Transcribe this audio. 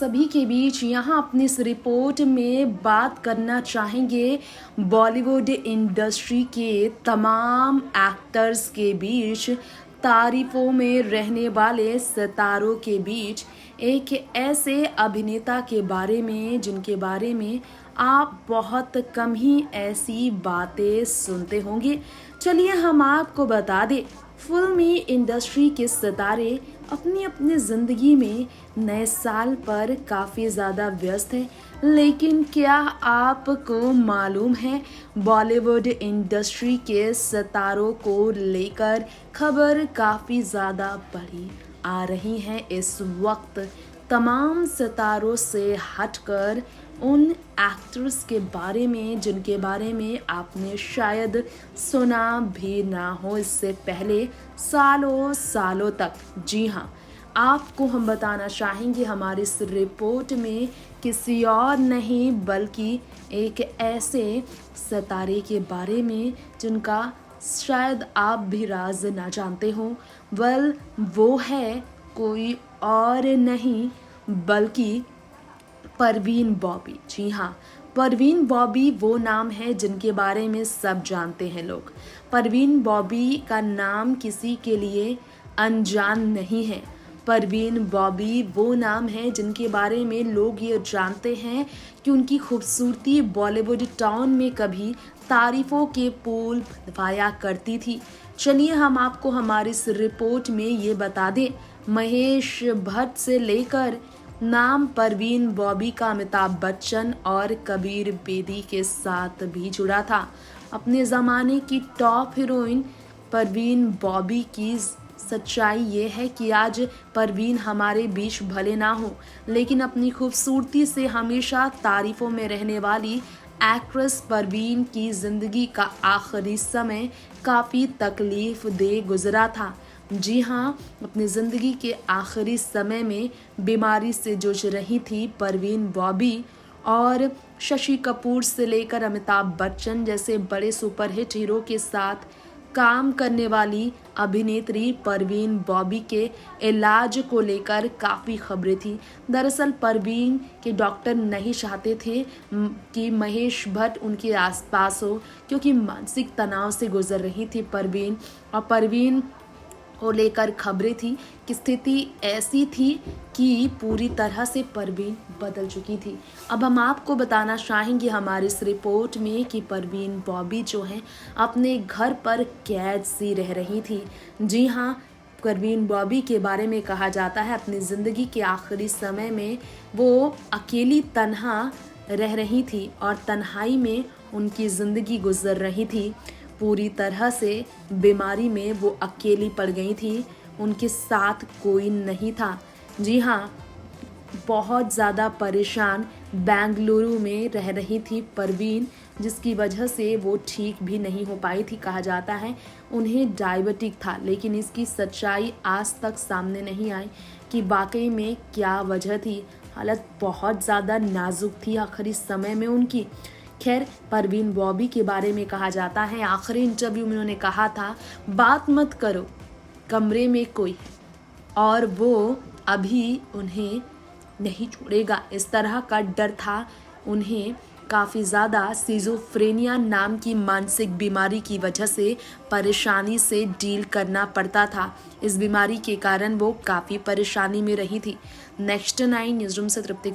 सभी के बीच यहाँ अपनी इस रिपोर्ट में बात करना चाहेंगे बॉलीवुड इंडस्ट्री के तमाम एक्टर्स के बीच तारीफों में रहने वाले सितारों के बीच एक ऐसे अभिनेता के बारे में जिनके बारे में आप बहुत कम ही ऐसी बातें सुनते होंगे। चलिए हम आपको बता दें, फिल्मी इंडस्ट्री के सितारे अपनी अपनी ज़िंदगी में नए साल पर काफ़ी ज़्यादा व्यस्त हैं, लेकिन क्या आपको मालूम है बॉलीवुड इंडस्ट्री के सितारों को लेकर खबर काफ़ी ज़्यादा बड़ी आ रही है इस वक्त। तमाम सितारों से हटकर उन एक्टर्स के बारे में जिनके बारे में आपने शायद सुना भी ना हो इससे पहले सालों सालों तक। जी हाँ, आपको हम बताना चाहेंगे हमारी इस रिपोर्ट में किसी और नहीं बल्कि एक ऐसे सितारे के बारे में जिनका शायद आप भी राज ना जानते हो। वो है कोई और नहीं बल्कि परवीन बॉबी। जी हाँ, परवीन बॉबी वो नाम है जिनके बारे में सब जानते हैं लोग। परवीन बॉबी का नाम किसी के लिए अनजान नहीं है। परवीन बॉबी वो नाम है जिनके बारे में लोग ये जानते हैं कि उनकी खूबसूरती बॉलीवुड टाउन में कभी तारीफों के पुल फैलाया करती थी। चलिए हम आपको हमारी इस रिपोर्ट में ये बता दें, महेश भट्ट से लेकर नाम परवीन बॉबी का अमिताभ बच्चन और कबीर बेदी के साथ भी जुड़ा था। अपने ज़माने की टॉप हीरोइन परवीन बॉबी की सच्चाई ये है कि आज परवीन हमारे बीच भले ना हो, लेकिन अपनी खूबसूरती से हमेशा तारीफों में रहने वाली एक्ट्रेस परवीन की ज़िंदगी का आखिरी समय काफ़ी तकलीफ दे गुजरा था। जी हाँ, अपनी ज़िंदगी के आखिरी समय में बीमारी से जूझ रही थी परवीन बॉबी और शशि कपूर से लेकर अमिताभ बच्चन जैसे बड़े सुपरहिट हीरो के साथ काम करने वाली अभिनेत्री परवीन बॉबी के इलाज को लेकर काफ़ी खबरें थी। दरअसल परवीन के डॉक्टर नहीं चाहते थे कि महेश भट्ट उनके आसपास हो, क्योंकि मानसिक तनाव से गुजर रही थी परवीन, और परवीन को लेकर खबरें थी कि स्थिति ऐसी थी कि पूरी तरह से परवीन बदल चुकी थी। अब हम आपको बताना चाहेंगे हमारी इस रिपोर्ट में कि परवीन बॉबी जो है अपने घर पर कैद सी रह रही थी। जी हाँ, परवीन बॉबी के बारे में कहा जाता है अपनी ज़िंदगी के आखिरी समय में वो अकेली तन्हा रह रही थी और तन्हाई में उनकी ज़िंदगी गुजर रही थी। पूरी तरह से बीमारी में वो अकेली पड़ गई थी, उनके साथ कोई नहीं था। जी हाँ, बहुत ज़्यादा परेशान बेंगलुरु में रह रही थी परवीन, जिसकी वजह से वो ठीक भी नहीं हो पाई थी। कहा जाता है उन्हें डायबिटिक था, लेकिन इसकी सच्चाई आज तक सामने नहीं आई कि वाकई में क्या वजह थी। हालत बहुत ज़्यादा नाजुक थी आखिरी समय में उनकी। खैर, परवीन बॉबी के बारे में कहा जाता है आखिरी इंटरव्यू में उन्होंने कहा था, बात मत करो, कमरे में कोई है और वो अभी उन्हें नहीं छोड़ेगा। इस तरह का डर था उन्हें। काफ़ी ज़्यादा सिजोफ्रेनिया नाम की मानसिक बीमारी की वजह से परेशानी से डील करना पड़ता था। इस बीमारी के कारण वो काफ़ी परेशानी में रही थी। नेक्स्ट 9 न्यूज़ रूम से तृप्ति।